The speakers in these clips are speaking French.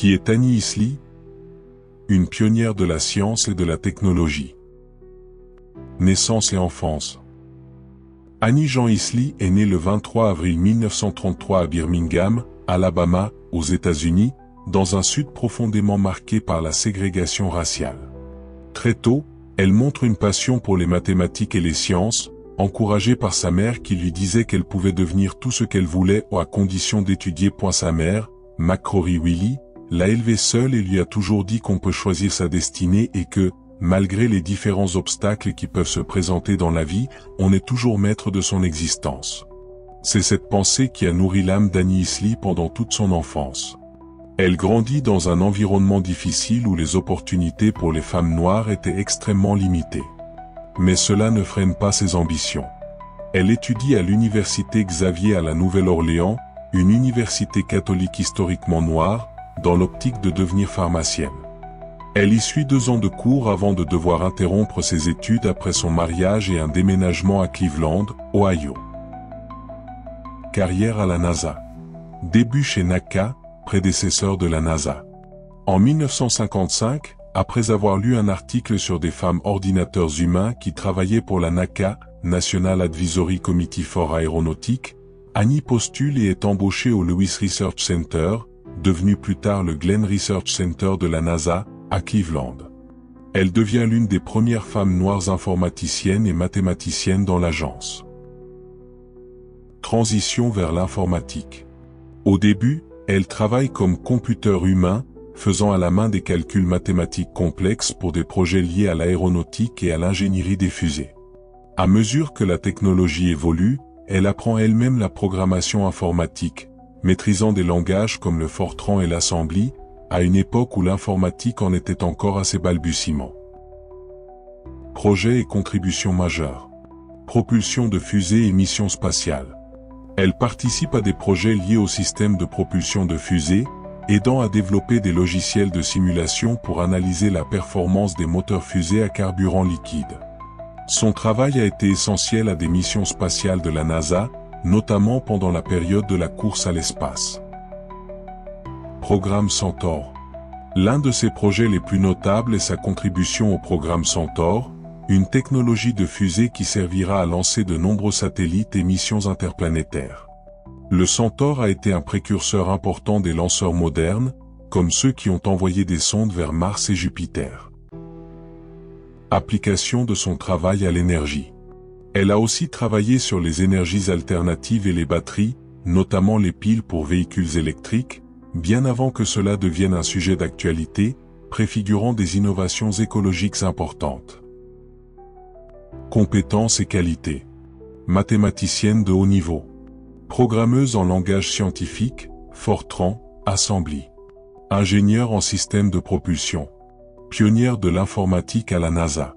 Qui est Annie Isly? Une pionnière de la science et de la technologie. Naissance et enfance. Annie Jean Isly est née le 23 avril 1933 à Birmingham, Alabama, aux États-Unis, dans un Sud profondément marqué par la ségrégation raciale. Très tôt, elle montre une passion pour les mathématiques et les sciences, encouragée par sa mère qui lui disait qu'elle pouvait devenir tout ce qu'elle voulait à condition d'étudier. Sa mère, McCrory Willie, l'a élevée seule et lui a toujours dit qu'on peut choisir sa destinée et que, malgré les différents obstacles qui peuvent se présenter dans la vie, on est toujours maître de son existence. C'est cette pensée qui a nourri l'âme d'Annie Isly pendant toute son enfance. Elle grandit dans un environnement difficile où les opportunités pour les femmes noires étaient extrêmement limitées. Mais cela ne freine pas ses ambitions. Elle étudie à l'université Xavier à la Nouvelle-Orléans, une université catholique historiquement noire, dans l'optique de devenir pharmacienne. Elle y suit 2 ans de cours avant de devoir interrompre ses études après son mariage et un déménagement à Cleveland, Ohio. Carrière à la NASA. Début chez NACA, prédécesseur de la NASA. En 1955, après avoir lu un article sur des femmes ordinateurs humains qui travaillaient pour la NACA, National Advisory Committee for Aeronautics, Annie postule et est embauchée au Lewis Research Center, devenu plus tard le Glenn Research Center de la NASA, à Cleveland. Elle devient l'une des premières femmes noires informaticiennes et mathématiciennes dans l'agence. Transition vers l'informatique. Au début, elle travaille comme computeur humain, faisant à la main des calculs mathématiques complexes pour des projets liés à l'aéronautique et à l'ingénierie des fusées. À mesure que la technologie évolue, elle apprend elle-même la programmation informatique, maîtrisant des langages comme le Fortran et l'assembly, à une époque où l'informatique en était encore à ses balbutiements. Projets et contributions majeures. Propulsion de fusées et missions spatiales. Elle participe à des projets liés au système de propulsion de fusées, aidant à développer des logiciels de simulation pour analyser la performance des moteurs fusées à carburant liquide. Son travail a été essentiel à des missions spatiales de la NASA, notamment pendant la période de la course à l'espace. Programme Centaure. L'un de ses projets les plus notables est sa contribution au programme Centaure, une technologie de fusée qui servira à lancer de nombreux satellites et missions interplanétaires. Le Centaure a été un précurseur important des lanceurs modernes, comme ceux qui ont envoyé des sondes vers Mars et Jupiter. Application de son travail à l'énergie. Elle a aussi travaillé sur les énergies alternatives et les batteries, notamment les piles pour véhicules électriques, bien avant que cela devienne un sujet d'actualité, préfigurant des innovations écologiques importantes. Compétences et qualités. Mathématicienne de haut niveau. Programmeuse en langage scientifique, Fortran, Assembly. Ingénieure en système de propulsion. Pionnière de l'informatique à la NASA.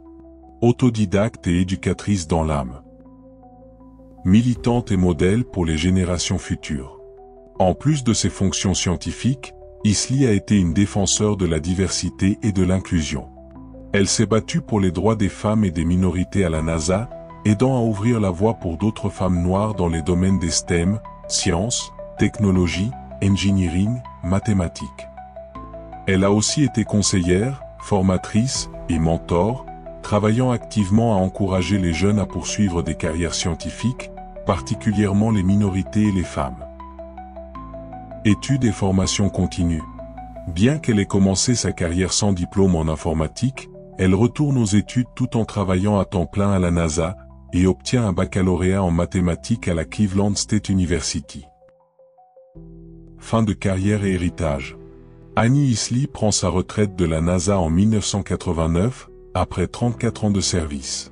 Autodidacte et éducatrice dans l'âme. Militante et modèle pour les générations futures. En plus de ses fonctions scientifiques, Isly a été une défenseur de la diversité et de l'inclusion. Elle s'est battue pour les droits des femmes et des minorités à la NASA, aidant à ouvrir la voie pour d'autres femmes noires dans les domaines des STEM, sciences, technologie, engineering, mathématiques. Elle a aussi été conseillère, formatrice et mentor, travaillant activement à encourager les jeunes à poursuivre des carrières scientifiques, particulièrement les minorités et les femmes. Études et formation continue. Bien qu'elle ait commencé sa carrière sans diplôme en informatique, elle retourne aux études tout en travaillant à temps plein à la NASA, et obtient un baccalauréat en mathématiques à la Cleveland State University. Fin de carrière et héritage. Annie Isly prend sa retraite de la NASA en 1989, après 34 ans de service.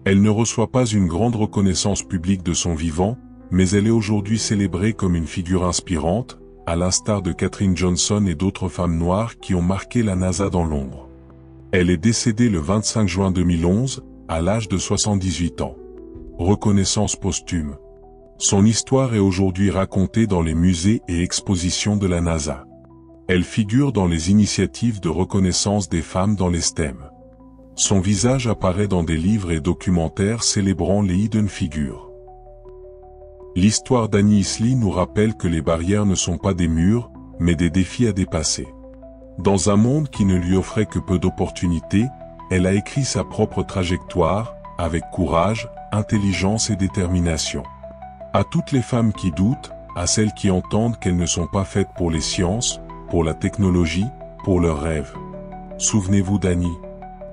Elle ne reçoit pas une grande reconnaissance publique de son vivant, mais elle est aujourd'hui célébrée comme une figure inspirante, à l'instar de Katherine Johnson et d'autres femmes noires qui ont marqué la NASA dans l'ombre. Elle est décédée le 25 juin 2011, à l'âge de 78 ans. Reconnaissance posthume. Son histoire est aujourd'hui racontée dans les musées et expositions de la NASA. Elle figure dans les initiatives de reconnaissance des femmes dans les STEM. Son visage apparaît dans des livres et documentaires célébrant les hidden figures. L'histoire d'Annie Isly nous rappelle que les barrières ne sont pas des murs, mais des défis à dépasser. Dans un monde qui ne lui offrait que peu d'opportunités, elle a écrit sa propre trajectoire, avec courage, intelligence et détermination. À toutes les femmes qui doutent, à celles qui entendent qu'elles ne sont pas faites pour les sciences, pour la technologie, pour leurs rêves. Souvenez-vous d'Annie.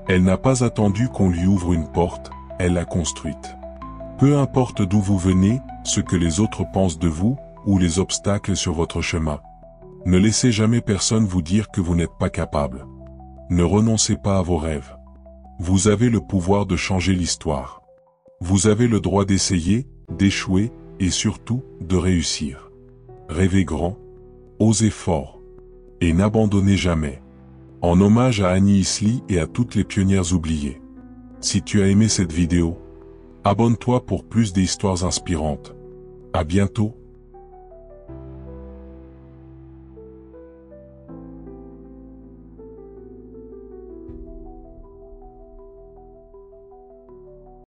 Elle n'a pas attendu qu'on lui ouvre une porte, elle l'a construite. Peu importe d'où vous venez, ce que les autres pensent de vous, ou les obstacles sur votre chemin. Ne laissez jamais personne vous dire que vous n'êtes pas capable. Ne renoncez pas à vos rêves. Vous avez le pouvoir de changer l'histoire. Vous avez le droit d'essayer, d'échouer, et surtout, de réussir. Rêvez grand, osez fort, et n'abandonnez jamais. En hommage à Annie Isly et à toutes les pionnières oubliées. Si tu as aimé cette vidéo, abonne-toi pour plus d'histoires inspirantes. À bientôt.